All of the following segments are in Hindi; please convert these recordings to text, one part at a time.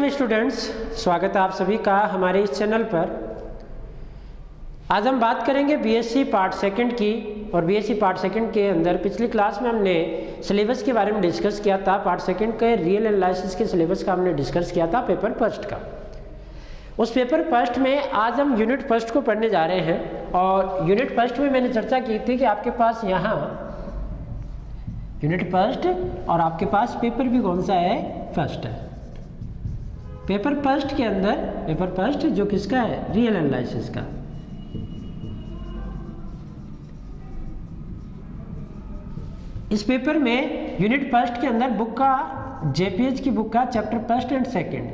नमस्कार स्टूडेंट्स, स्वागत है आप सभी का हमारे इस चैनल पर। आज हम बात करेंगे बीएससी पार्ट सेकंड की। और बीएससी पार्ट सेकंड के अंदर पिछली क्लास में हमने सिलेबस के बारे में डिस्कस किया था। पार्ट सेकंड के रियल एनालिसिस के सिलेबस का हमने डिस्कस किया था पेपर फर्स्ट का। उस पेपर फर्स्ट में आज हम यूनिट फर्स्ट को पढ़ने जा रहे हैं। और यूनिट फर्स्ट में मैंने चर्चा की थी कि आपके पास यहाँ यूनिट फर्स्ट और आपके पास पेपर भी कौन सा है, फर्स्ट है। पेपर फर्स्ट के अंदर पेपर फर्स्ट जो किसका है, रियल एनालिसिस का। इस पेपर में यूनिट फर्स्ट के अंदर बुक का जेपीएच की बुक का चैप्टर फर्स्ट एंड सेकंड,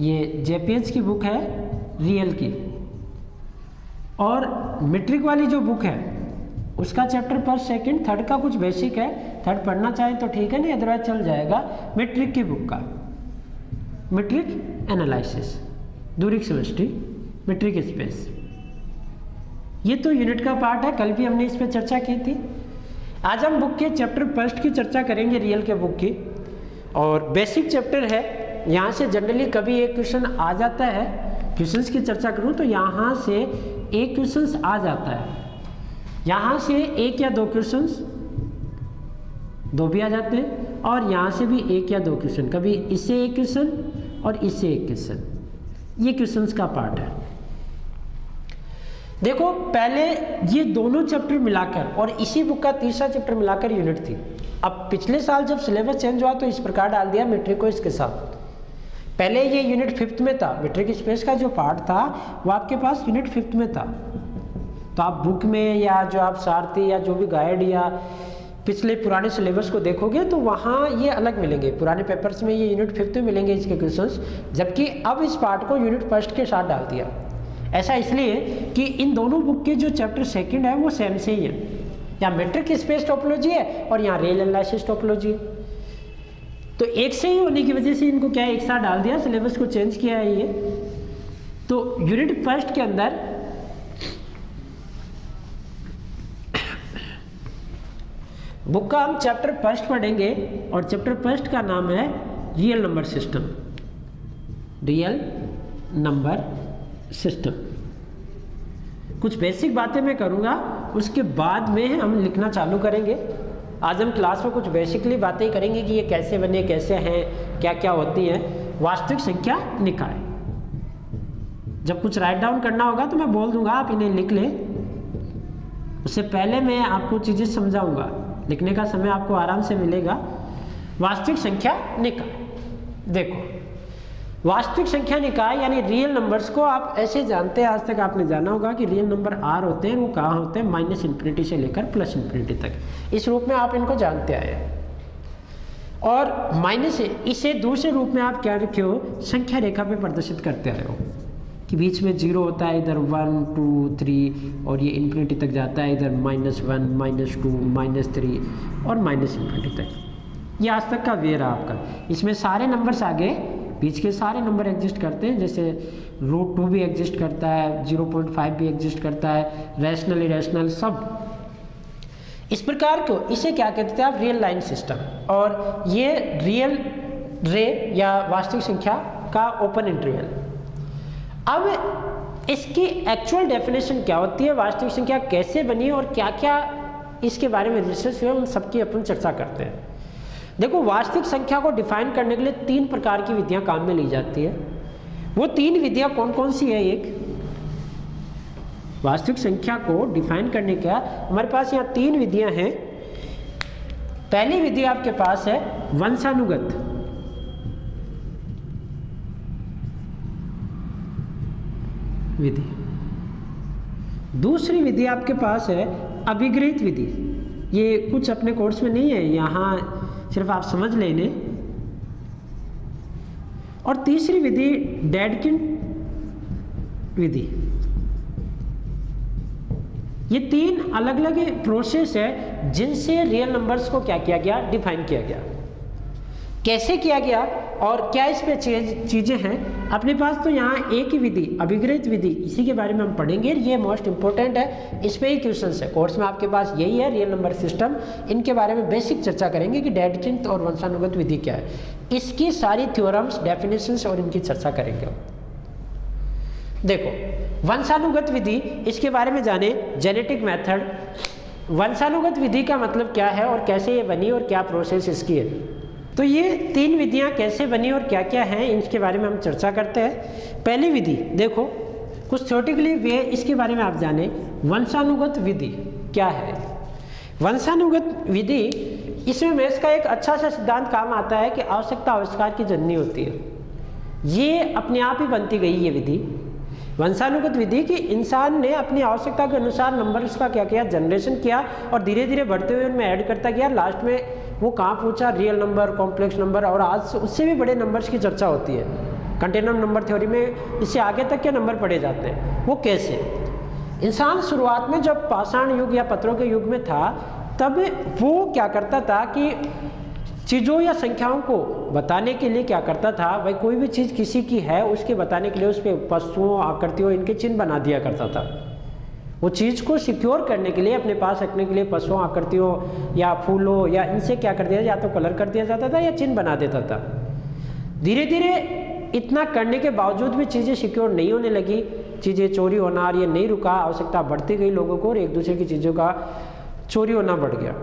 ये जेपीएच की बुक है रियल की। और मीट्रिक वाली जो बुक है उसका चैप्टर फर्स्ट सेकंड थर्ड का कुछ बेसिक है, थर्ड पढ़ना चाहे तो ठीक है, नहीं अदरवाइज चल जाएगा। मीट्रिक की बुक का मीट्रिक एनालिसिस, दूरिक समष्टि, मीट्रिक स्पेस, ये तो यूनिट का पार्ट है। कल भी हमने इस पर चर्चा की थी। आज हम बुक के चैप्टर फर्स्ट की चर्चा करेंगे, रियल के बुक की। और बेसिक चैप्टर है, यहाँ से जनरली कभी एक क्वेश्चन आ जाता है। क्वेश्चंस की चर्चा करूँ तो यहाँ से एक क्वेश्चंस आ जाता है, यहाँ से एक या दो क्वेश्चंस, दो भी आ जाते हैं, और यहाँ से भी एक या दो क्वेश्चन, कभी इससे एक क्वेश्चन और इससे एक क्वेश्चन। ये क्वेश्चंस का पार्ट है। देखो पहले ये दोनों चैप्टर मिलाकर और इसी बुक का तीसरा चैप्टर मिलाकर यूनिट थी। अब पिछले साल जब सिलेबस चेंज हुआ तो इस प्रकार डाल दिया मीट्रिक को इसके साथ। पहले ये यूनिट फिफ्थ में था, मीट्रिक स्पेस का जो पार्ट था वो आपके पास यूनिट फिफ्थ में था। तो आप बुक में या जो आप सारथी या जो भी गाइड या पिछले पुराने सिलेबस को देखोगे तो वहाँ ये अलग मिलेंगे। पुराने पेपर्स में ये यूनिट फिफ्थ में मिलेंगे इसके क्वेश्चंस, जबकि अब इस पार्ट को यूनिट फर्स्ट के साथ डाल दिया। ऐसा इसलिए कि इन दोनों बुक के जो चैप्टर सेकंड है वो सेम से ही है। यहाँ मीट्रिक स्पेस टोपोलॉजी है और यहाँ रियल एनालिसिस टोपोलॉजी है। तो एक से ही होने की वजह से इनको क्या है, एक साथ डाल दिया, सिलेबस को चेंज किया है ये। तो यूनिट फर्स्ट के अंदर बुक का हम चैप्टर फर्स्ट पढ़ेंगे और चैप्टर फर्स्ट का नाम है real number system. Real number system. कुछ बेसिक बातें मैं करूंगा, उसके बाद में हम लिखना चालू करेंगे। आज हम क्लास में कुछ बेसिकली बातें करेंगे कि ये कैसे बने, कैसे हैं, क्या क्या होती हैं। वास्तविक संख्या निकाय, जब कुछ राइट डाउन करना होगा तो मैं बोल दूंगा, आप इन्हें लिख लें। उससे पहले मैं आपको चीज़ें समझाऊंगा, लिखने का समय आपको आराम से मिलेगा। वास्तविक संख्या निकाय, देखो वास्तविक संख्या निकाय यानी रियल नंबर्स को आप ऐसे जानते हैं, आज तक आपने जाना होगा कि रियल नंबर आर होते हैं, वो कहाँ होते हैं, माइनस इन्फिनिटी से लेकर प्लस इन्फिनिटी तक। इस रूप में आप इनको जानते आए हैं। और माइनस इसे दूसरे रूप में आप क्या रखे हो, संख्या रेखा पे प्रदर्शित करते आए हो कि बीच में जीरो होता है, इधर 1 2 3 और ये इन्फिनिटी तक जाता है, इधर -1 -2 -3 और माइनस इन्फिनिटी तक। ये आज तक का वे रहा आपका। इसमें सारे नंबर्स आगे बीच के सारे नंबर एग्जिस्ट करते हैं, जैसे √2 भी एग्जिस्ट करता है, 0.5 भी एग्जिस्ट करता है, रैशनल इरेशनल सब। इस प्रकार को इसे क्या कहते थे आप, रियल लाइन सिस्टम। और ये रियल रे या वास्तविक संख्या का ओपन इंटरवल। अब इसकी एक्चुअल डेफिनेशन क्या होती है, वास्तविक संख्या कैसे बनी और क्या क्या इसके बारे में रिसर्च हुए, उन सबकी अपन चर्चा करते हैं। देखो वास्तविक संख्या को डिफाइन करने के लिए 3 प्रकार की विधियां काम में ली जाती है। वो 3 विधियां कौन कौन सी है। एक, वास्तविक संख्या को डिफाइन करने का हमारे पास यहाँ 3 विधियां हैं। पहली विधि आपके पास है वंशानुगत विधि। दूसरी विधि आपके पास है अभिग्रहित विधि। ये कुछ अपने कोर्स में नहीं है, यहाँ सिर्फ आप समझ लेने। और तीसरी विधि डेडकिन विधि। ये 3 अलग अलग प्रोसेस है जिनसे रियल नंबर्स को क्या किया गया, डिफाइन किया गया। कैसे किया गया, और क्या इस पे चीज़ें हैं अपने पास। तो यहाँ एक ही विधि, अभिग्रहित विधि, इसी के बारे में हम पढ़ेंगे। ये मोस्ट इंपॉर्टेंट है, इस पे ही क्वेश्चन है कोर्स में आपके पास, यही है रियल नंबर सिस्टम। इनके बारे में बेसिक चर्चा करेंगे कि डैडकिन और वंशानुगत विधि क्या है, इसकी सारी थ्योरम्स, डेफिनेशंस और इनकी चर्चा करेंगे। देखो वंशानुगत विधि, इसके बारे में जाने। जेनेटिक मेथड, वंशानुगत विधि का मतलब क्या है और कैसे ये बनी और क्या प्रोसेस इसकी है। तो ये 3 विधियां कैसे बनी और क्या क्या हैं, इसके बारे में हम चर्चा करते हैं। पहली विधि देखो, कुछ थ्योरेटिकली वे इसके बारे में आप जाने। वंशानुगत विधि क्या है? वंशानुगत विधि, इसमें मैथ्स का एक अच्छा सा सिद्धांत काम आता है कि आवश्यकता आविष्कार की जननी होती है। ये अपने आप ही बनती गई ये विधि, वंशानुगत विधि, कि इंसान ने अपनी आवश्यकता के अनुसार नंबर्स का क्या किया, जनरेशन किया और धीरे धीरे बढ़ते हुए उनमें ऐड करता गया। लास्ट में वो कहाँ पूछा, रियल नंबर, कॉम्प्लेक्स नंबर, और आज उससे भी बड़े नंबर्स की चर्चा होती है। कंटिन्यूम नंबर थ्योरी में इससे आगे तक के नंबर पढ़े जाते हैं। वो कैसे? इंसान शुरुआत में जब पाषाण युग या पत्थरों के युग में था, तब वो क्या करता था कि चीज़ों या संख्याओं को बताने के लिए क्या करता था, भाई कोई भी चीज़ किसी की है उसके बताने के लिए उस पर वस्तुओं, आकृतियों, इनके चिन्ह बना दिया करता था। वो चीज़ को सिक्योर करने के लिए, अपने पास रखने के लिए पशुओं, आकृतियों या फूलों या इनसे क्या कर दिया, या तो कलर कर दिया जाता था या चिन्ह बना देता था। धीरे धीरे इतना करने के बावजूद भी चीज़ें सिक्योर नहीं होने लगी, चीज़ें चोरी होना, और ये नहीं रुका, आवश्यकता बढ़ती गई लोगों को और एक दूसरे की चीज़ों का चोरी होना बढ़ गया।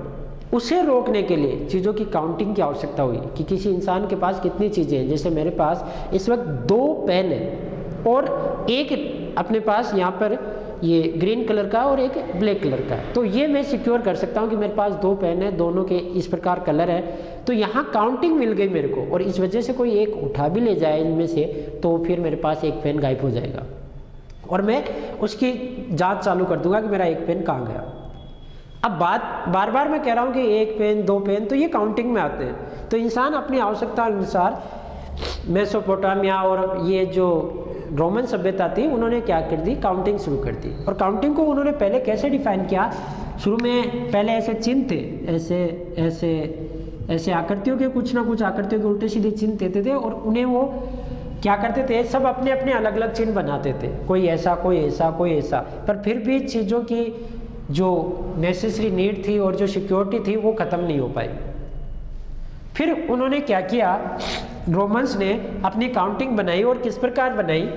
उसे रोकने के लिए चीज़ों की काउंटिंग की आवश्यकता हुई कि किसी इंसान के पास कितनी चीज़ें हैं। जैसे मेरे पास इस वक्त 2 पेन है और एक अपने पास यहाँ पर ये ग्रीन कलर का और एक ब्लैक कलर का है, तो ये मैं सिक्योर कर सकता हूँ कि मेरे पास 2 पेन है, दोनों के इस प्रकार कलर है। तो यहाँ काउंटिंग मिल गई मेरे को, और इस वजह से कोई एक उठा भी ले जाए इनमें से, तो फिर मेरे पास एक पेन गायब हो जाएगा और मैं उसकी जाँच चालू कर दूंगा कि मेरा एक पेन कहाँ गया। अब बार बार मैं कह रहा हूँ कि 1 पेन 2 पेन, तो ये काउंटिंग में आते हैं। तो इंसान अपनी आवश्यकता अनुसार मेसोपोटामिया और ये जो रोमन सभ्यता थी, उन्होंने क्या कर दी, काउंटिंग शुरू कर दी। और काउंटिंग को उन्होंने पहले कैसे डिफाइन किया, शुरू में पहले ऐसे चिन्ह थे, ऐसे ऐसे ऐसे आकृतियों के, कुछ ना कुछ आकृतियों के उल्टे सीधे चिन्ह देते थे, और उन्हें वो क्या करते थे, सब अपने अपने अलग अलग चिन्ह बनाते थे, कोई ऐसा कोई ऐसा कोई ऐसा। पर फिर भी चीज़ों की जो नेसेसरी नीड थी और जो सिक्योरिटी थी वो ख़त्म नहीं हो पाई। फिर उन्होंने क्या किया, रोमन्स ने अपनी काउंटिंग बनाई, और किस प्रकार बनाई,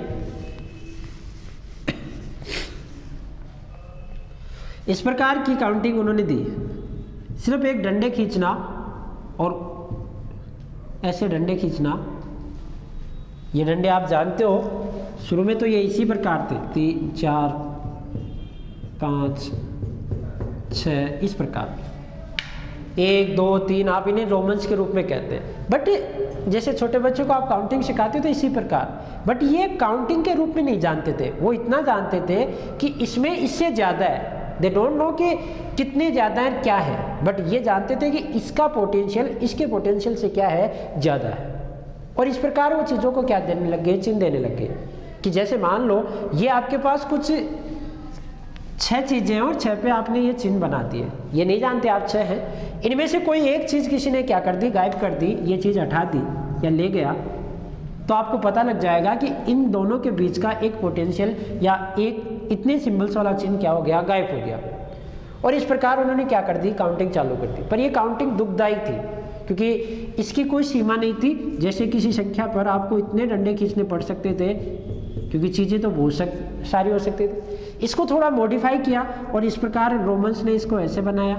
इस प्रकार की काउंटिंग उन्होंने दी। सिर्फ एक डंडे खींचना और ऐसे डंडे खींचना, ये डंडे आप जानते हो, शुरू में तो ये इसी प्रकार थे, 3 4 5 6 इस प्रकार, 1 2 3, आप इन्हें रोमन्स के रूप में कहते हैं। बट जैसे छोटे बच्चों को आप काउंटिंग सिखाते हो तो इसी प्रकार, बट ये काउंटिंग के रूप में नहीं जानते थे। वो इतना जानते थे कि इसमें इससे ज़्यादा है, दे डोंट नो कि कितने ज़्यादा है क्या है, बट ये जानते थे कि इसका पोटेंशियल इसके पोटेंशियल से क्या है, ज़्यादा है। और इस प्रकार वो चीज़ों को क्या देने लग गए, चिन्ह देने लग गए। कि जैसे मान लो ये आपके पास कुछ 6 चीज़ें हैं और 6 पे आपने ये चिन्ह बना दिए, ये नहीं जानते आप 6 हैं, इनमें से कोई एक चीज़ किसी ने क्या कर दी, गायब कर दी, ये चीज़ हटा दी या ले गया, तो आपको पता लग जाएगा कि इन दोनों के बीच का एक पोटेंशियल या एक इतने सिंबल्स वाला चिन्ह क्या हो गया, गायब हो गया। और इस प्रकार उन्होंने क्या कर दी, काउंटिंग चालू कर दी। पर ये काउंटिंग दुखदायी थी, क्योंकि इसकी कोई सीमा नहीं थी। जैसे किसी संख्या पर आपको इतने डंडे खींचने पड़ सकते थे, क्योंकि चीज़ें तो बहुत सारी हो सकती थी। इसको थोड़ा मॉडिफाई किया और इस प्रकार रोमन्स ने इसको ऐसे बनाया,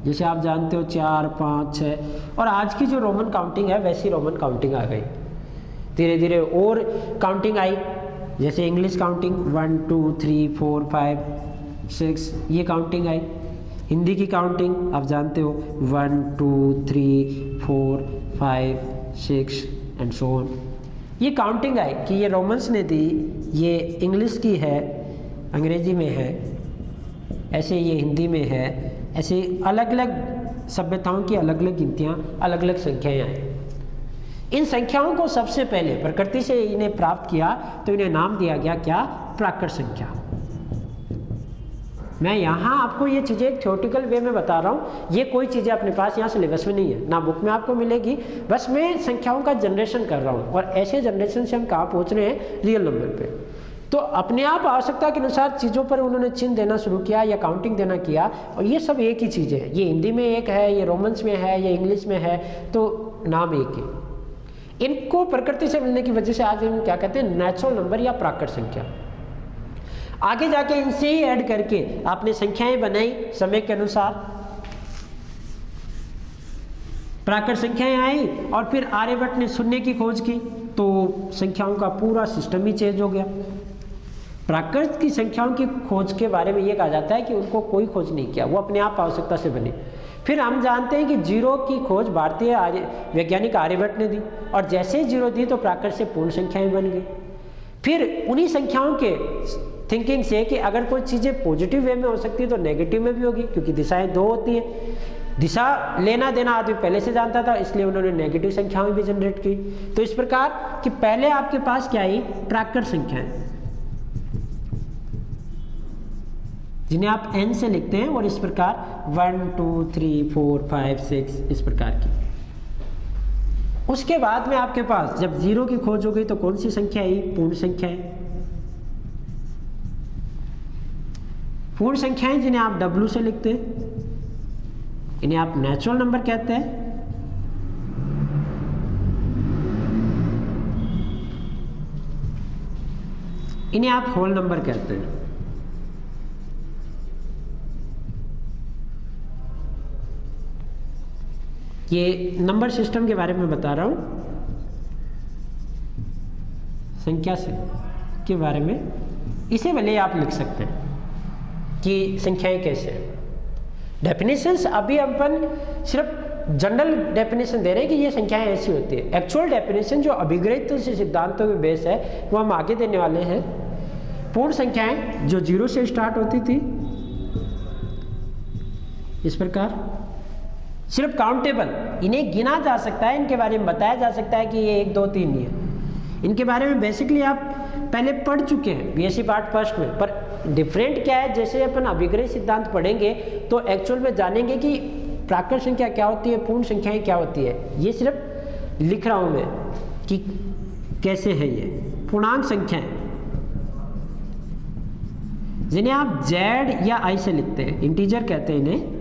जैसे आप जानते हो 4 5 6। और आज की जो रोमन काउंटिंग है वैसी रोमन काउंटिंग आ गई। धीरे धीरे और काउंटिंग आई, जैसे इंग्लिश काउंटिंग 1 2 3 4 5 6, ये काउंटिंग आई। हिंदी की काउंटिंग आप जानते हो 1 2 3 4 5 6 एंड सो ऑन। ये काउंटिंग आई कि ये रोमन्स ने दी, ये इंग्लिश की है, अंग्रेजी में है, ऐसे ये हिंदी में है, ऐसे अलग अलग सभ्यताओं की अलग अलग गिनतियाँ, अलग अलग संख्याएँ हैं। इन संख्याओं को सबसे पहले प्रकृति से इन्हें प्राप्त किया, तो इन्हें नाम दिया गया क्या, प्राकृत संख्या। मैं यहाँ आपको ये चीज़ें एक थ्योरेटिकल वे में बता रहा हूँ, ये कोई चीज़ें अपने पास यहाँ सिलेबस में नहीं है, ना बुक में आपको मिलेगी, बस मैं संख्याओं का जनरेशन कर रहा हूँ। और ऐसे जनरेशन से हम कहाँ पहुँच रहे हैं, रियल नंबर पे। तो अपने आप आवश्यकता के अनुसार चीज़ों पर उन्होंने चिन्ह देना शुरू किया या काउंटिंग देना किया, और ये सब एक ही चीज़ है। ये हिंदी में एक है, ये रोमन्स में है, ये इंग्लिश में है, तो नाम एक ही। इनको प्रकृति से मिलने की वजह से आज हम क्या कहते हैं, नेचुरल नंबर या प्राकृत संख्या। आगे जाके इनसे ही ऐड करके आपने संख्याएं बनाई समय के अनुसार, प्राकृत संख्याएं आई, और फिर आर्यभट्ट ने शून्य की खोज की, तो संख्याओं का पूरा सिस्टम ही चेंज हो गया। प्राकृत की संख्याओं की खोज के बारे में ये कहा जाता है कि उनको कोई खोज नहीं किया, वो अपने आप आवश्यकता से बनी। फिर हम जानते हैं कि जीरो की खोज भारतीय वैज्ञानिक आर्यभट्ट ने दी, और जैसे ही जीरो दी तो प्राकृत से पूर्ण संख्याएं बन गई। फिर उन्हीं संख्याओं के थिंकिंग से कि अगर कोई चीज़ें पॉजिटिव वे में हो सकती है तो नेगेटिव में भी होगी, क्योंकि दिशाएं दो होती हैं। दिशा लेना देना आदमी पहले से जानता था, इसलिए उन्होंने नेगेटिव संख्याएं भी जनरेट की। तो इस प्रकार कि पहले आपके पास क्या आई, प्राकृत संख्याएं, जिन्हें आप n से लिखते हैं, और इस प्रकार 1 2 3 4 5 6 इस प्रकार की। उसके बाद में आपके पास जब जीरो की खोज हो गई तो कौन सी संख्या आई, पूर्ण संख्याएं। पूर्ण संख्याएं जिन्हें आप W से लिखते हैं, इन्हें आप नेचुरल नंबर कहते हैं। इन्हें आप होल नंबर कहते हैं। ये नंबर सिस्टम के बारे में बता रहा हूं, संख्या से के बारे में। इसे भले आप लिख सकते हैं कि संख्याएं कैसे हैं। डेफिनेशंस अभी अपन सिर्फ जनरल डेफिनेशन दे रहे हैं कि ये संख्याएं ऐसी होती है। एक्चुअल डेफिनेशन जो अभिग्रहित सिद्धांतों में बेस है वो हम आगे देने वाले हैं। पूर्ण संख्याएं जो जीरो से स्टार्ट होती थी, इस प्रकार सिर्फ काउंटेबल, इन्हें गिना जा सकता है, इनके बारे में बताया जा सकता है कि ये 1 2 3 नहीं है। इनके बारे में बेसिकली आप पहले पढ़ चुके हैं बीएससी पार्ट फर्स्ट में, पर डिफरेंट क्या है, जैसे अपन अभिग्रह सिद्धांत पढ़ेंगे तो एक्चुअल में जानेंगे कि प्राकृत संख्या क्या होती है, पूर्ण संख्याएं क्या होती है। ये सिर्फ लिख रहा हूं मैं कि कैसे है ये पूर्णांक संख्याएं, जिन्हें आप जेड या आई से लिखते हैं, इंटीजर कहते हैं इन्हें।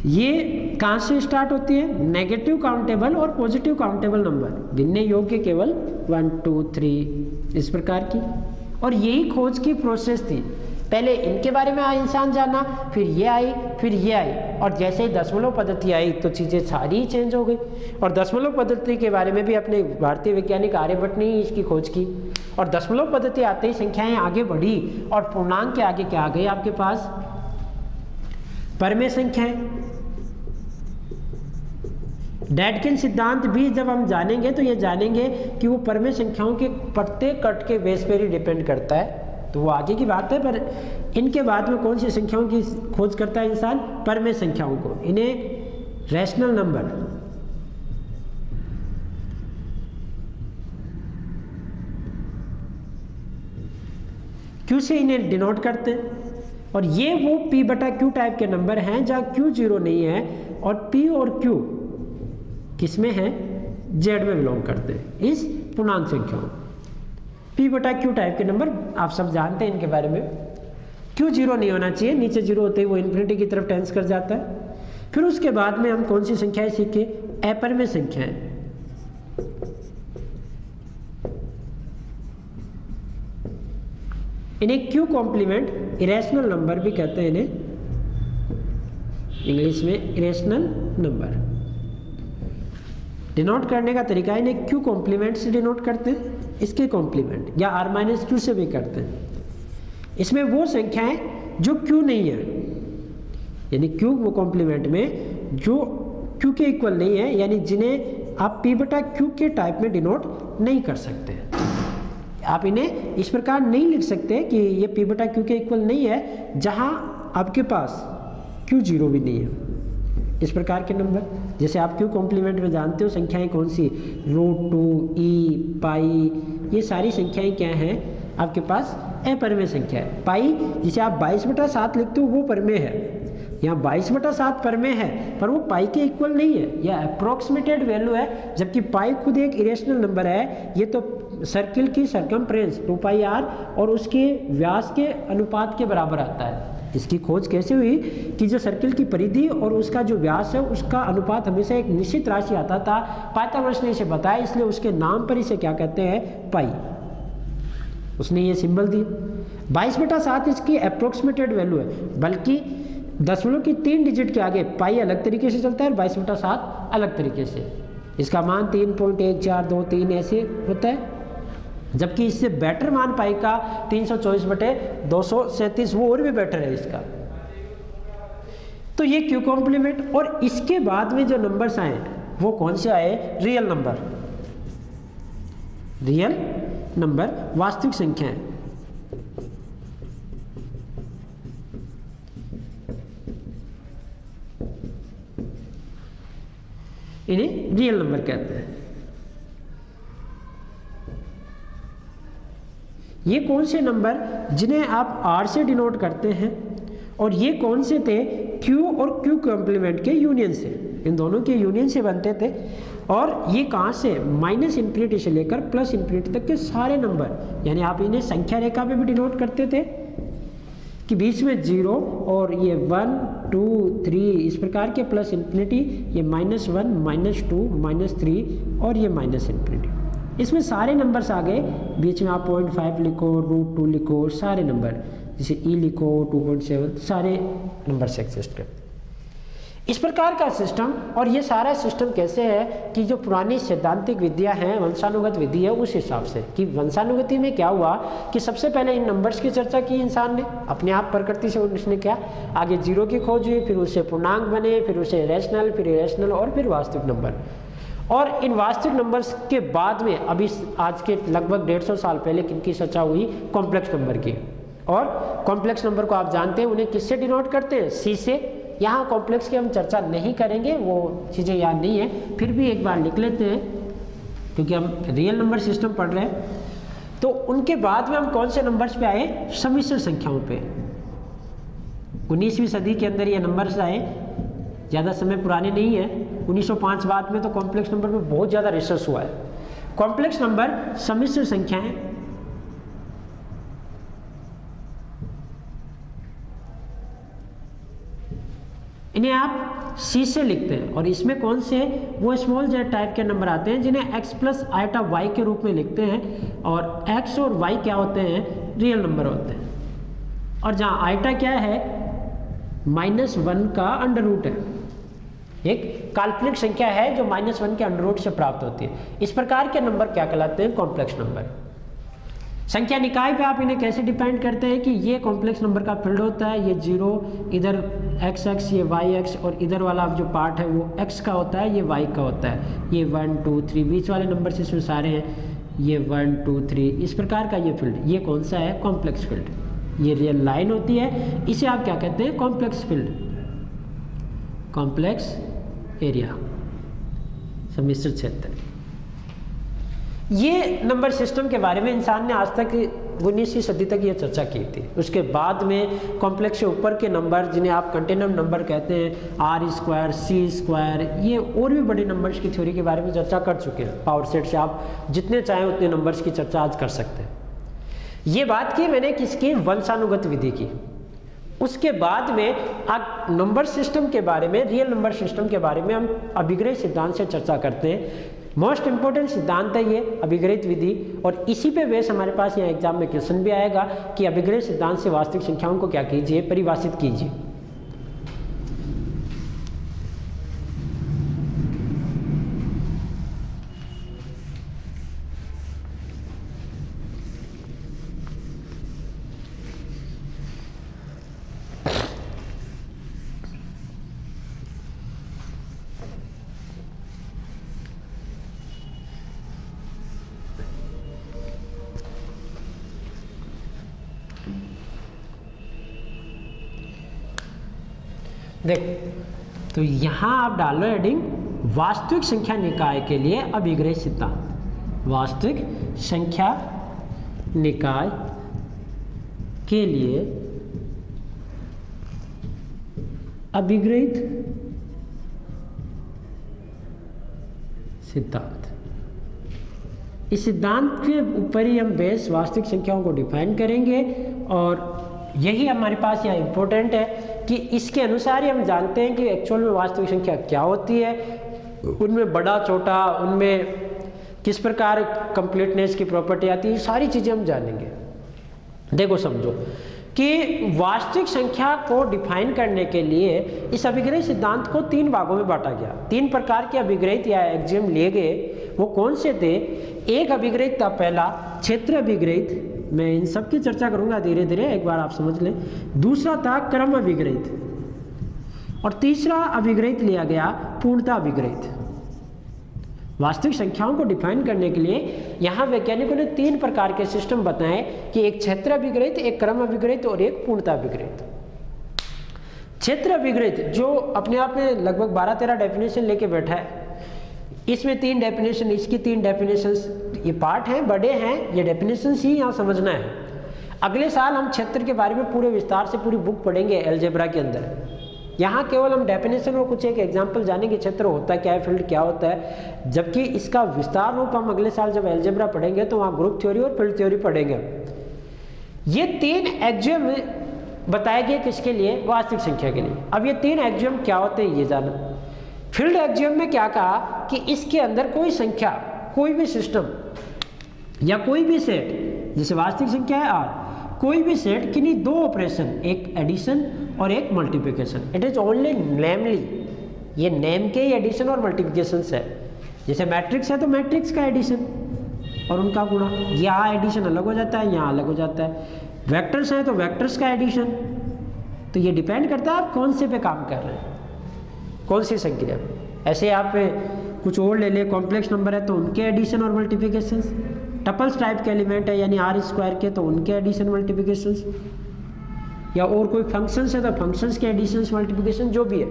ये कहाँ से स्टार्ट होती है, नेगेटिव काउंटेबल और पॉजिटिव काउंटेबल नंबर, गिनने योग्य केवल 1 2 3 इस प्रकार की। और यही खोज की प्रोसेस थी। पहले इनके बारे में इंसान जाना, फिर ये आई, फिर ये आई, और जैसे ही दशमलव पद्धति आई तो चीज़ें सारी चेंज हो गई। और दशमलव पद्धति के बारे में भी अपने भारतीय वैज्ञानिक आर्यभट्ट ने इसकी खोज की। और दशमलव पद्धति आते ही संख्याएं आगे बढ़ी, और पूर्णांक के आगे क्या आ गई आपके पास, परमेय संख्याएं। डैडकिन सिद्धांत भी जब हम जानेंगे तो ये जानेंगे कि वो परमेय संख्याओं के प्रत्येक कट के बेस पर ही डिपेंड करता है, तो वो आगे की बात है। पर इनके बाद में कौन सी संख्याओं की खोज करता है इंसान, परमेय संख्याओं को, इन्हें रैशनल नंबर, क्यू से इन्हें डिनोट करते हैं। और ये वो P बटा Q टाइप के नंबर हैं जहाँ Q जीरो नहीं है, और P और Q किसमें है, Z में बिलोंग करते हैं, इस पूर्णांक संख्याओं। P बटा Q टाइप के नंबर आप सब जानते हैं इनके बारे में। Q जीरो नहीं होना चाहिए, नीचे जीरो होते ही वो इन्फिनिटी की तरफ टेंस कर जाता है। फिर उसके बाद में हम कौन सी संख्याएं सीखे, अपरिमेय संख्याएं। इन्हें Q कॉम्प्लीमेंट इरेशनल नंबर भी कहते हैं, इन्हें इंग्लिश में इरेशनल नंबर। डिनोट करने का तरीका है, इन्हें Q कॉम्प्लीमेंट से डिनोट करते हैं, इसके कॉम्प्लीमेंट, या R माइनस Q से भी करते हैं। इसमें वो संख्याएं जो Q नहीं है, यानी Q वो कॉम्प्लीमेंट में जो Q के इक्वल नहीं है, यानी जिन्हें आप P बटा Q के टाइप में डिनोट नहीं कर सकते। आप इन्हें इस प्रकार नहीं लिख सकते कि ये P बटा Q के इक्वल नहीं है, जहां आपके पास Q जीरो भी नहीं है, इस प्रकार के नंबर। जैसे आप क्यू कॉम्प्लीमेंट में जानते हो संख्याएं कौन सी, √2, ई, पाई, ये सारी संख्याएं क्या हैं आपके पास अपरिमेय संख्या है। पाई जिसे आप 22/7 लिखते हो वो परिमेय है, यहाँ 22/7 परिमेय है पर वो पाई के इक्वल नहीं है, यह अप्रोक्सीमेटेड वैल्यू है, जबकि पाई खुद एक इरेशनल नंबर है। ये तो सर्किल की सरकमफ्रेंस 2πr और उसके व्यास के अनुपात के बराबर आता है। इसकी खोज कैसे हुई कि जो सर्किल की परिधि और उसका जो व्यास है उसका अनुपात हमेशा एक निश्चित राशि आता था, पाइथागोरस ने इसे बताया, इसलिए उसके नाम पर इसे क्या कहते हैं, पाई, उसने ये सिंबल दी। 22/7 इसकी अप्रोक्सीमेटेड वैल्यू है, बल्कि दशमलव की 3 डिजिट के आगे पाई अलग तरीके से चलता है और 22/7 अलग तरीके से, इसका मान 3.1423 ऐसे होता है, जबकि इससे बेटर मान पाई का 324/237, वो और भी बेटर है इसका। तो ये क्यू कॉम्प्लीमेंट, और इसके बाद में जो नंबर्स आए वो कौन से आए, रियल नंबर, रियल नंबर वास्तविक संख्याएं। इन्हें रियल नंबर कहते हैं। ये कौन से नंबर जिन्हें आप R से डिनोट करते हैं, और ये कौन से थे, Q और Q कॉम्प्लीमेंट के यूनियन से, इन दोनों के यूनियन से बनते थे। और ये कहाँ से, -∞ से लेकर +∞ तक के सारे नंबर, यानी आप इन्हें संख्या रेखा पे भी डिनोट करते थे कि बीच में 0 और ये 1 2 3 इस प्रकार के +∞, ये -1 -2 -3 और ये -∞, इसमें सारे नंबर्स आ गए। बीच में आप 0.5 लिखो, √2 लिखो, सारे नंबर, जैसे ई लिखो 2.7, सारे नंबर एग्जिस्ट करते। इस प्रकार का सिस्टम, और ये सारा सिस्टम कैसे है कि जो पुरानी सैद्धांतिक विद्या है, वंशानुगत विधि है, उस हिसाब से कि वंशानुगति में क्या हुआ कि सबसे पहले इन नंबर्स की चर्चा की इंसान ने अपने आप प्रकृति से, उसने क्या, आगे 0 की खोज हुई, फिर उससे पूर्णांक बने, फिर उसे रैशनल, फिर इरेशनल और फिर वास्तविक नंबर। और इन वास्तविक नंबर्स के बाद में अभी आज के लगभग 150 साल पहले किनकी चर्चा हुई, कॉम्प्लेक्स नंबर की। और कॉम्प्लेक्स नंबर को आप जानते हैं, उन्हें किससे डिनोट करते हैं, C से। यहाँ कॉम्प्लेक्स की हम चर्चा नहीं करेंगे, वो चीज़ें याद नहीं है, फिर भी एक बार लिख लेते हैं क्योंकि हम रियल नंबर सिस्टम पढ़ रहे हैं। तो उनके बाद में हम कौन से नंबर्स पे आए, सम्मिश्र संख्याओं पे। 19वीं सदी के अंदर ये नंबर्स आए, ज़्यादा समय पुराने नहीं है, 1905 बाद में तो कॉम्प्लेक्स नंबर पे बहुत ज़्यादा रिसर्च हुआ है। कॉम्प्लेक्स नंबर सम्मिश्र संख्याएं, इन्हें आप C से लिखते हैं, और इसमें कौन से, वो स्मॉल z टाइप के नंबर आते हैं जिन्हें x + i के रूप में लिखते हैं, और x और y क्या होते हैं, रियल नंबर होते हैं। और जहाँ i क्या है, -1 का अंडर-रूट है, एक काल्पनिक संख्या है जो -1 के अंडर-रूट से प्राप्त होती है। इस प्रकार के नंबर क्या कहलाते हैं, कॉम्प्लेक्स नंबर। संख्या निकाय पे आप इन्हें कैसे डिपेंड करते हैं कि ये कॉम्प्लेक्स नंबर का फील्ड होता है, ये 0, इधर x, ये y, और इधर वाला जो पार्ट है वो x का होता है, ये y का होता है। ये 1 2 3 बीच वाले नंबर से इसमें सारे हैं, ये 1 2 3 इस प्रकार का ये फील्ड, ये कौन सा है, कॉम्प्लेक्स फील्ड। ये रियल लाइन होती है, इसे आप क्या कहते हैं, कॉम्प्लेक्स फील्ड, कॉम्प्लेक्स एरिया, सम्मिश्र क्षेत्र। ये नंबर सिस्टम के बारे में इंसान ने आज तक 19वीं सदी तक ये चर्चा की थी। उसके बाद में कॉम्प्लेक्स से ऊपर के नंबर जिन्हें आप कंटिन्यूम नंबर कहते हैं, R², C², ये और भी बड़े नंबर्स की थ्योरी के बारे में चर्चा कर चुके हैं। पावर सेट से आप जितने चाहें उतने नंबर्स की चर्चा आज कर सकते हैं। ये बात की मैंने किसकी, वंशानुगत विधि की। उसके बाद में अब नंबर सिस्टम के बारे में, रियल नंबर सिस्टम के बारे में हम अभिग्रह सिद्धांत से चर्चा करते हैं। मोस्ट इंपॉर्टेंट सिद्धांत है ये अभिग्रहित विधि, और इसी पे बेस हमारे पास यहाँ एग्जाम में क्वेश्चन भी आएगा कि अभिग्रह सिद्धांत से वास्तविक संख्याओं को क्या कीजिए, परिभाषित कीजिए। देख, तो यहाँ आप डालो हेडिंग वास्तविक संख्या निकाय के लिए अभिग्रही सिद्धांत, वास्तविक संख्या निकाय के लिए अभिग्रहित सिद्धांत। इस सिद्धांत के ऊपर ही हम बेस वास्तविक संख्याओं को डिफाइन करेंगे और यही हमारे पास यहाँ इम्पोर्टेंट है कि इसके अनुसार ही हम जानते हैं कि एक्चुअल में वास्तविक संख्या क्या होती है, उनमें बड़ा छोटा, उनमें किस प्रकार कंप्लीटनेस की प्रॉपर्टी आती है, सारी चीज़ें हम जानेंगे। देखो समझो कि वास्तविक संख्या को डिफाइन करने के लिए इस अभिग्रही सिद्धांत को 3 भागों में बांटा गया। 3 प्रकार के अभिग्रहित या एक्सियम लिए गए। वो कौन से थे? एक अभिग्रहित था पहला क्षेत्र अभिग्रहित, मैं इन सब की चर्चा करूंगा धीरे धीरे, एक बार आप समझ लें। दूसरा था क्रम अभिग्रहित और तीसरा अभिग्रहित लिया गया पूर्णता अभिग्रहित। वास्तविक संख्याओं को डिफाइन करने के लिए यहाँ वैज्ञानिकों ने 3 प्रकार के सिस्टम बताए कि एक क्षेत्र अभिग्रहित, एक क्रम अभिग्रहित और एक पूर्णता अभिग्रहित। क्षेत्र अभिग्रहित जो अपने आप में लगभग 12-13 डेफिनेशन लेके बैठा है, इसमें 3 डेफिनेशन, इसकी 3 डेफिनेशंस, ये पार्ट हैं, बड़े हैं, ये डेफिनेशंस ही यहाँ समझना है। अगले साल हम क्षेत्र के बारे में पूरे विस्तार से पूरी बुक पढ़ेंगे अलजेब्रा के अंदर। यहाँ केवल हम डेफिनेशन और कुछ एक एग्जाम्पल जानेंगे, क्षेत्र होता क्या है, फील्ड क्या होता है, जबकि इसका विस्तार रूप हम अगले साल जब अलजेब्रा पढ़ेंगे तो वहाँ ग्रुप थ्योरी और फील्ड थ्योरी पढ़ेंगे। ये 3 एक्सियम बताए गए किसके लिए? वास्तविक संख्या के लिए। अब ये 3 एक्सियम क्या होते हैं ये जाना। फील्ड एक्सियम में क्या कहा कि इसके अंदर कोई संख्या, कोई भी सिस्टम या कोई भी सेट, जैसे वास्तविक संख्या है R, कोई भी सेट किन्हीं 2 ऑपरेशन, एक एडिशन और एक मल्टीप्लिकेशन, इट इज ओनली नेमली, ये नेम के ही एडिशन और मल्टीप्लिकेशन है। जैसे मैट्रिक्स है तो मैट्रिक्स का एडिशन और उनका गुणा, यहाँ एडिशन अलग हो जाता है, यहाँ अलग हो जाता है। वेक्टर्स हैं तो वेक्टर्स का एडिशन। तो ये डिपेंड करता है आप कौन से पे काम कर रहे हैं, कौन सी संख्या। ऐसे आप कुछ और ले लें, कॉम्प्लेक्स नंबर है तो उनके एडिशन और मल्टीप्लिकेशन, टपल्स टाइप के एलिमेंट है यानी R स्क्वायर के तो उनके एडिशन मल्टीप्लिकेशंस, या और कोई फंक्शंस है तो फंक्शंस के एडिशंस मल्टीप्लिकेशन, जो भी है।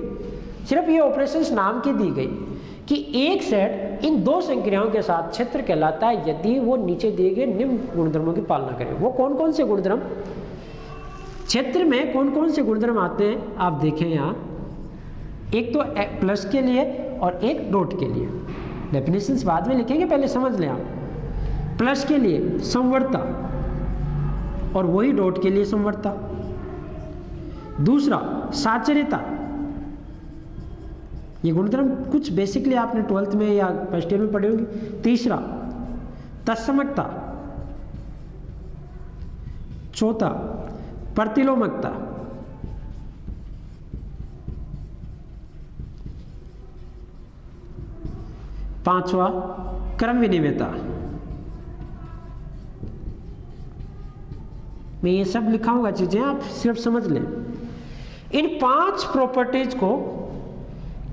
सिर्फ ये ऑपरेशंस नाम की दी गई कि एक सेट इन 2 संख्याओं के साथ क्षेत्र कहलाता है यदि वो नीचे दिए गए निम्न गुणधर्मों की पालना करे। वो कौन कौन से गुणधर्म, क्षेत्र में कौन कौन से गुणधर्म आते हैं आप देखें यहाँ। एक तो प्लस के लिए और एक डॉट के लिए। डेफिनेशंस बाद में लिखेंगे, पहले समझ लें आप। प्लस के लिए समवर्ता और वही डॉट के लिए समवर्ता। दूसरा साचर्यता, ये गुणधर्म कुछ बेसिकली आपने 12th में या फर्स्ट ईयर में पढ़े होंगे। तीसरा तत्समकता, चौथा प्रतिलोमकता, पांचवा क्रम विनिमयता। मैं ये सब लिखाऊंगा चीजें, आप सिर्फ समझ लें। इन 5 प्रॉपर्टीज को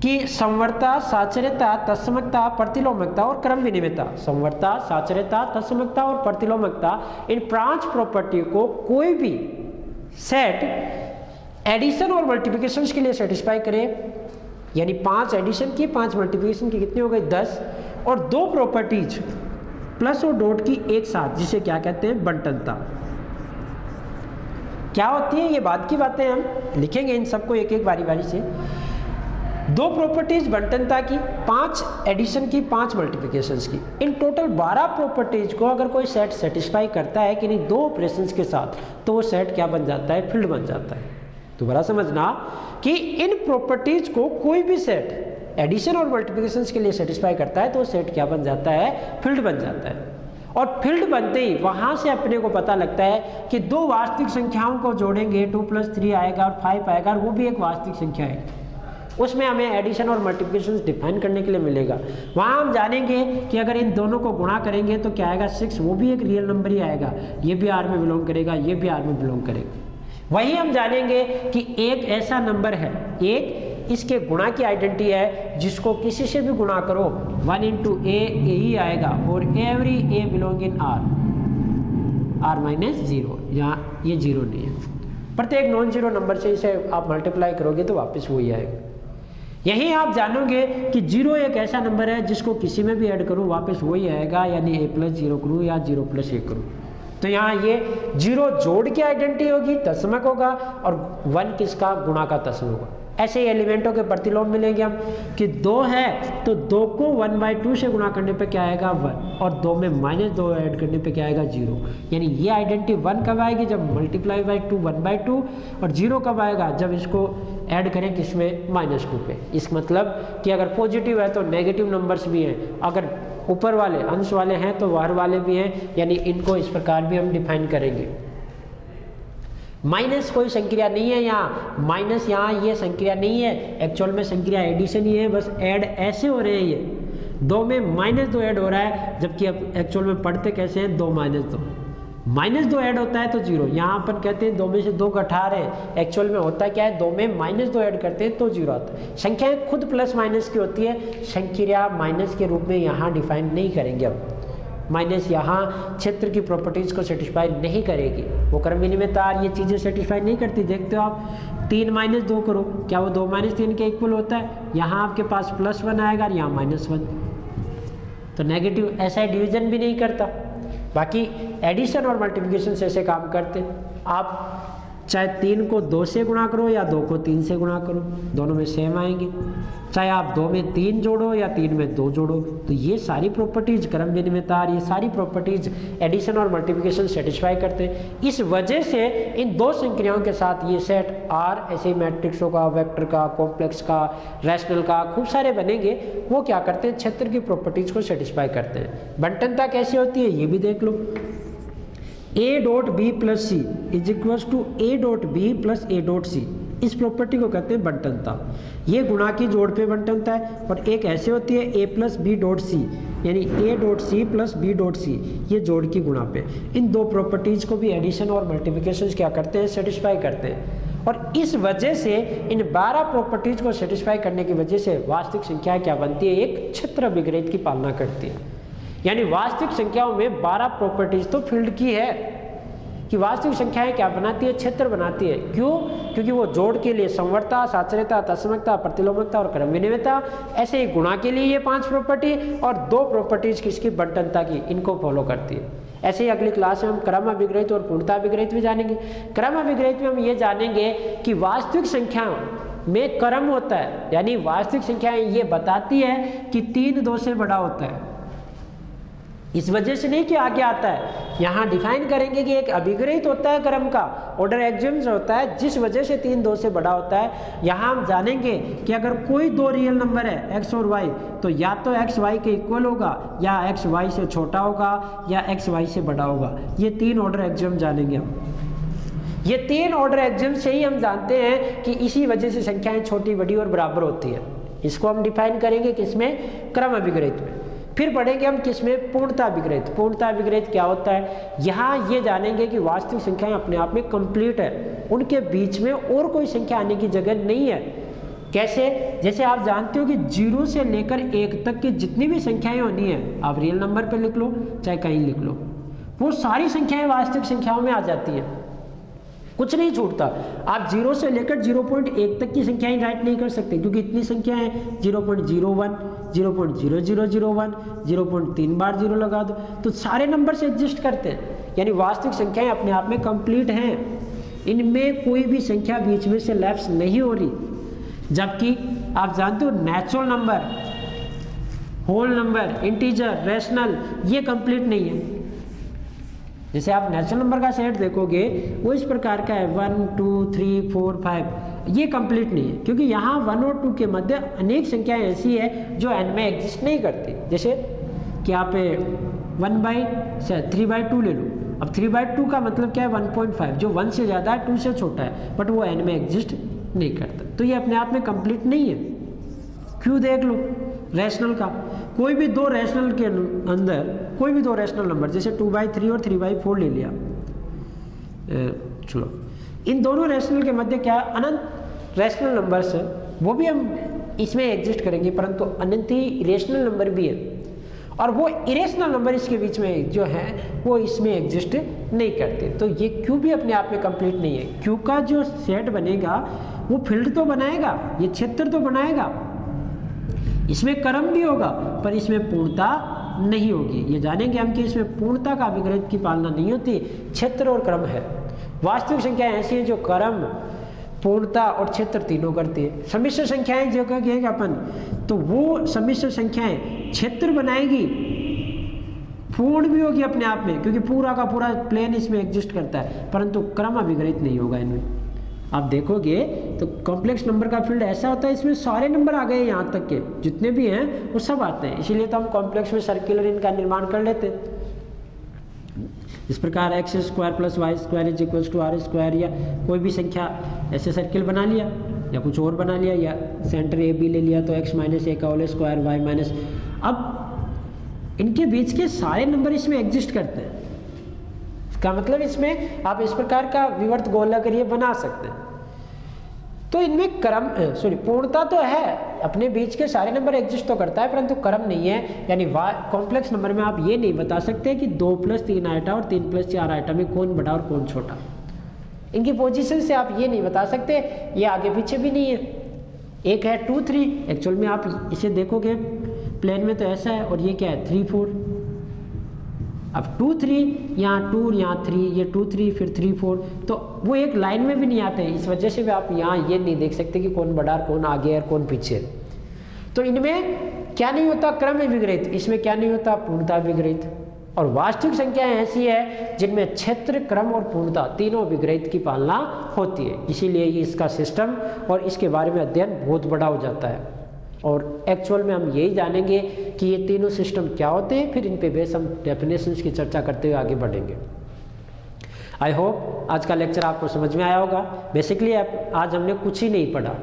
कि समवर्ता, साचर्यता, तत्समकता, प्रतिलोमकता और क्रम विनिमयता, समवर्ता, साचर्यता, तत्समकता और प्रतिलोमकता, इन 5 प्रॉपर्टी को कोई भी सेट एडिशन और मल्टीप्लिकेशन के लिए सेटिस्फाई करे, यानी 5 एडिशन की 5 मल्टीप्लिकेशन की कितनी हो गई 10, और 2 प्रॉपर्टीज प्लस और डॉट की एक साथ, जिसे क्या कहते हैं बंटनता। क्या होती है ये बाद की बातें हम लिखेंगे, इन सबको एक एक बारी बारी से। 2 प्रॉपर्टीज बंटनता की, 5 एडिशन की, 5 मल्टीप्लिकेशंस की, इन टोटल 12 प्रॉपर्टीज को अगर कोई सेट सेटिस्फाई करता है कि नहीं 2 ऑपरेशंस के साथ, तो वो सेट क्या बन जाता है? फील्ड बन जाता है। दोबारा समझना कि इन प्रॉपर्टीज को कोई भी सेट एडिशन और मल्टीप्लिकेशंस के लिए सेटिस्फाई करता है तो वो सेट क्या बन जाता है? फील्ड बन जाता है। और फील्ड बनते ही वहाँ से अपने को पता लगता है कि 2 वास्तविक संख्याओं को जोड़ेंगे, 2 + 3 आएगा और 5 आएगा, और वो भी एक वास्तविक संख्या है। उसमें हमें एडिशन और मल्टीप्लिकेशन डिफाइन करने के लिए मिलेगा। वहाँ हम जानेंगे कि अगर इन दोनों को गुणा करेंगे तो क्या आएगा? 6, वो भी एक रियल नंबर ही आएगा। ये भी R में बिलोंग करेगा, ये भी R में बिलोंग करेगा। वही हम जानेंगे कि एक ऐसा नंबर है, एक इसके गुणा की आइडेंटिटी है जिसको किसी से भी गुणा करो 1 × A ही आएगा, और every A belong in R -0, यहाँ ये 0 नहीं है। प्रत्येक नॉन जीरो नंबर से इसे आप मल्टीप्लाई करोगे तो वापस वही आएगा। यहीं आप जानोगे कि 0 एक ऐसा नंबर है जिसको किसी में भी ऐड करूँ वापस वही आएगा, यानी a+0 करूँ या 0+1 करूँ। तो यहाँ ये 0 जोड़ के आइडेंटिटी होगी, दशमक होगा, और 1 किसका, गुणा का दशमक होगा। ऐसे ही एलिमेंटों के प्रतिलोम मिलेंगे हम कि 2 है तो 2 को 1/2 से गुणा करने पे क्या आएगा 1, और 2 में -2 ऐड करने पे क्या आएगा 0। यानी ये आइडेंटिटी 1 कब आएगी, जब मल्टीप्लाई बाई 2 1/2, और 0 कब आएगा, जब इसको ऐड करें किसमें, -2 पे। इस मतलब कि अगर पॉजिटिव है तो नेगेटिव नंबर्स भी हैं, अगर ऊपर वाले अंश वाले हैं तो बाहर वाले भी हैं, यानी इनको इस प्रकार भी हम डिफाइन करेंगे। माइनस कोई संक्रिया नहीं है यहाँ, माइनस यहाँ ये संक्रिया नहीं है, एक्चुअल में संक्रिया एडिशन ही है, बस ऐड ऐसे हो रहे हैं। ये 2 में -2 ऐड हो रहा है, जबकि अब एक्चुअल में पढ़ते कैसे हैं, 2 - 2 ऐड होता है तो 0। यहाँ अपन कहते हैं 2 में से 2 घटा रहे हैं, एक्चुअल में होता क्या है, 2 में -2 ऐड करते हैं तो 0 आता है। संख्याएं खुद प्लस माइनस की होती है, संक्रिया माइनस के रूप में यहाँ डिफाइन नहीं करेंगे। अब माइनस यहाँ क्षेत्र की प्रॉपर्टीज़ को सेटिस्फाई नहीं करेगी, वो क्रम विनिमयता ये चीज़ें सेटिस्फाई नहीं करती। देखते हो आप 3 - 2 करो, क्या वो 2 - 3 के इक्वल होता है, यहाँ आपके पास +1 आएगा और यहाँ -1, तो नेगेटिव ऐसा डिवीजन भी नहीं करता। बाकी एडिशन और मल्टीप्लिकेशन से ऐसे काम करते, आप चाहे 3 को 2 से गुणा करो या 2 को 3 से गुणा करो, दोनों में सेम आएंगे। चाहे आप 2 में 3 जोड़ो या 3 में 2 जोड़ो, तो ये सारी प्रॉपर्टीज क्रम विनिमयता, ये सारी प्रॉपर्टीज एडिशन और मल्टीप्लिकेशन सेटिस्फाई करते हैं। इस वजह से इन दो संक्रियाओं के साथ ये सेट R ऐसे मैट्रिक्सों का, वेक्टर का, कॉम्प्लेक्स का, रैशनल का खूब सारे बनेंगे, वो क्या करते हैं, क्षेत्र की प्रॉपर्टीज को सेटिस्फाई करते हैं। बंटनता कैसी होती है ये भी देख लो, A.B + C is equals to A.B + A.C, इस प्रॉपर्टी को कहते हैं बंटनता। ये गुणा की जोड़ पे बंटनता है, और एक ऐसे होती है A + B.C, यानी A.C + B.C, ये जोड़ की गुणा पे। इन दो प्रॉपर्टीज को भी एडिशन और मल्टीप्लिकेशन क्या करते हैं, सेटिस्फाई करते हैं। और इस वजह से इन 12 प्रॉपर्टीज को सेटिस्फाई करने की वजह से वास्तविक संख्या क्या बनती है, एक क्षेत्र अभिग्रहित की पालना करती है। यानी वास्तविक संख्याओं में 12 प्रॉपर्टीज तो फील्ड की है कि वास्तविक संख्याएं क्या बनाती है, क्षेत्र बनाती है। क्यों? क्योंकि वो जोड़ के लिए संवर्ता, साचर्यता, तत्समकता, प्रतिलोमकता और क्रम विनिमयता, ऐसे ही गुणा के लिए ये 5 प्रॉपर्टी और 2 प्रॉपर्टीज किसकी, बंटनता की, इनको फॉलो करती है। ऐसे ही अगली क्लास में हम क्रम अभिग्रहित और पूर्णता अभिग्रहित भी जानेंगे। क्रम अभिग्रहित में हम ये जानेंगे कि वास्तविक संख्याओं में क्रम होता है, यानी वास्तविक संख्याएं ये बताती है कि 3 2 से बड़ा होता है, इस वजह से नहीं कि आगे आता है। यहाँ डिफाइन करेंगे कि एक अभिग्रहित होता है क्रम का, ऑर्डर एक्सिम्स होता है, जिस वजह से 3 2 से बड़ा होता है। यहाँ हम जानेंगे कि अगर कोई 2 रियल नंबर है x और y, तो या तो x y के इक्वल होगा, या x y से छोटा होगा, या x y से बड़ा होगा। ये 3 ऑर्डर एक्सिम जानेंगे हम। ये 3 ऑर्डर एक्सिम से ही हम जानते हैं कि इसी वजह से संख्याएं छोटी, बड़ी और बराबर होती है। इसको हम डिफाइन करेंगे किसमें, क्रम अभिग्रहित में। फिर पढ़ेंगे हम किसमें, पूर्णता अभिग्रहित। पूर्णता अभिग्रहित क्या होता है, यहाँ ये जानेंगे कि वास्तविक संख्याएं अपने आप में कंप्लीट है, उनके बीच में और कोई संख्या आने की जगह नहीं है। कैसे? जैसे आप जानते हो कि 0 से लेकर 1 तक की जितनी भी संख्याएं होनी है, आप रियल नंबर पे लिख लो चाहे कहीं लिख लो, वो सारी संख्याएं वास्तविक संख्याओं में आ जाती हैं, कुछ नहीं छूटता। आप 0 से लेकर 0.1 तक की संख्याएं राइट नहीं कर सकते, क्योंकि इतनी संख्याएं हैं, 0.01, 0.0001, 0.3 बार 0 लगा दो, तो सारे नंबर से एग्जिस्ट करते हैं। यानी वास्तविक संख्याएं अपने आप में कंप्लीट हैं, इनमें कोई भी संख्या बीच में से लैप्स नहीं हो रही। जबकि आप जानते हो natural number, whole number, integer, rational, ये कंप्लीट नहीं है। जैसे आप नेचुरल नंबर का सेट देखोगे वो इस प्रकार का है, 1 2 3 4 5, ये कंप्लीट नहीं है, क्योंकि यहाँ 1 और 2 के मध्य अनेक संख्याएं ऐसी है जो n में एग्जिस्ट नहीं करती। जैसे कि आप 3/2 ले लो, अब 3/2 का मतलब क्या है, 1.5, जो 1 से ज़्यादा है, 2 से छोटा है, बट वो n में एग्जिस्ट नहीं करता, तो ये अपने आप में कंप्लीट नहीं है। क्यों? देख लो रैशनल का, कोई भी 2 रैशनल के अंदर कोई भी 2 रैशनल नंबर, जैसे 2/3 और 3/4 ले लिया, चलो इन दोनों रैशनल के मध्य क्या अनंत रैशनल नंबर्स है, वो भी हम इसमें एग्जिस्ट करेंगे, परंतु अनंत ही इरेशनल नंबर भी है, और वो इरेशनल नंबर इसके बीच में जो है वो इसमें एग्जिस्ट नहीं करते। तो ये क्यू भी अपने आप में कंप्लीट नहीं है। क्यू का जो सेट बनेगा वो फील्ड तो बनाएगा, ये क्षेत्र तो बनाएगा, इसमें क्रम भी होगा पर इसमें पूर्णता नहीं होगी। ये जानेंगे हम कि इसमें पूर्णता का अभिग्रहित की पालना नहीं होती, क्षेत्र और क्रम है। वास्तविक संख्याएं ऐसी हैं जो क्रम, पूर्णता और क्षेत्र तीनों करती है। सम्मिश्र संख्याएं जो कहेंगे अपन, तो वो सम्मिश्र संख्याएं क्षेत्र बनाएगी, पूर्ण भी होगी अपने आप में क्योंकि पूरा का पूरा प्लेन इसमें एग्जिस्ट करता है, परंतु क्रम अभिग्रहित नहीं होगा इनमें। आप देखोगे तो कॉम्प्लेक्स नंबर का फील्ड ऐसा होता है, इसमें सारे नंबर आ गए, यहाँ तक के जितने भी हैं वो सब आते हैं। इसीलिए तो हम कॉम्प्लेक्स में सर्कुलर इनका निर्माण कर लेते हैं। इस प्रकार x square plus y square is equals to r square, या कोई भी संख्या ऐसे सर्किल बना लिया या कुछ और बना लिया, या सेंटर ए बी ले लिया तो एक्स माइनस ए का होल स्क्वायर वाई माइनस। अब इनके बीच के सारे नंबर इसमें एग्जिस्ट करते हैं। इसका मतलब इसमें आप इस प्रकार का विवर्त गोलक ये बना सकते हैं। तो इनमें क्रम पूर्णता तो है, अपने बीच के सारे नंबर एग्जिस्ट तो करता है परंतु क्रम नहीं है। यानी कॉम्प्लेक्स नंबर में आप ये नहीं बता सकते कि 2 + 3 आइटा और 3 + 4 आइटा में कौन बड़ा और कौन छोटा। इनकी पोजीशन से आप ये नहीं बता सकते, ये आगे पीछे भी नहीं है। एक है 2 3, एक्चुअल में आप इसे देखोगे प्लेन में तो ऐसा है, और ये क्या है 3 4। अब 2 3, यहाँ 2 यहाँ 3, ये 2 3 फिर 3 4, तो वो एक लाइन में भी नहीं आते। इस वजह से भी आप यहाँ ये नहीं देख सकते कि कौन बड़ा और कौन आगे है और कौन पीछे। तो इनमें क्या नहीं होता, क्रम विग्रहित। इसमें क्या नहीं होता, पूर्णता विग्रहित। और वास्तविक संख्याएं ऐसी है जिनमें क्षेत्र, क्रम और पूर्णता तीनों विग्रहित की पालना होती है। इसीलिए इसका सिस्टम और इसके बारे में अध्ययन बहुत बड़ा हो जाता है। और एक्चुअल में हम यही जानेंगे कि ये तीनों सिस्टम क्या होते हैं, फिर इन पे बेस हम डेफिनेशंस की चर्चा करते हुए आगे बढ़ेंगे। आई होप आज का लेक्चर आपको समझ में आया होगा। बेसिकली आज हमने कुछ ही नहीं पढ़ा,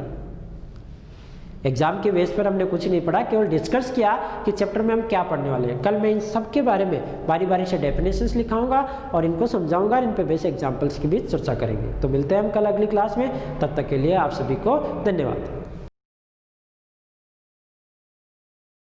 एग्जाम के बेस पर हमने कुछ नहीं पढ़ा, केवल डिस्कस किया कि चैप्टर में हम क्या पढ़ने वाले हैं। कल मैं इन सब के बारे में बारी बारी से डेफिनेशंस लिखाऊंगा और इनको समझाऊंगा, इन पे बेस एग्जाम्पल्स की भी चर्चा करेंगे। तो मिलते हैं हम कल अगली क्लास में, तब तक के लिए आप सभी को धन्यवाद।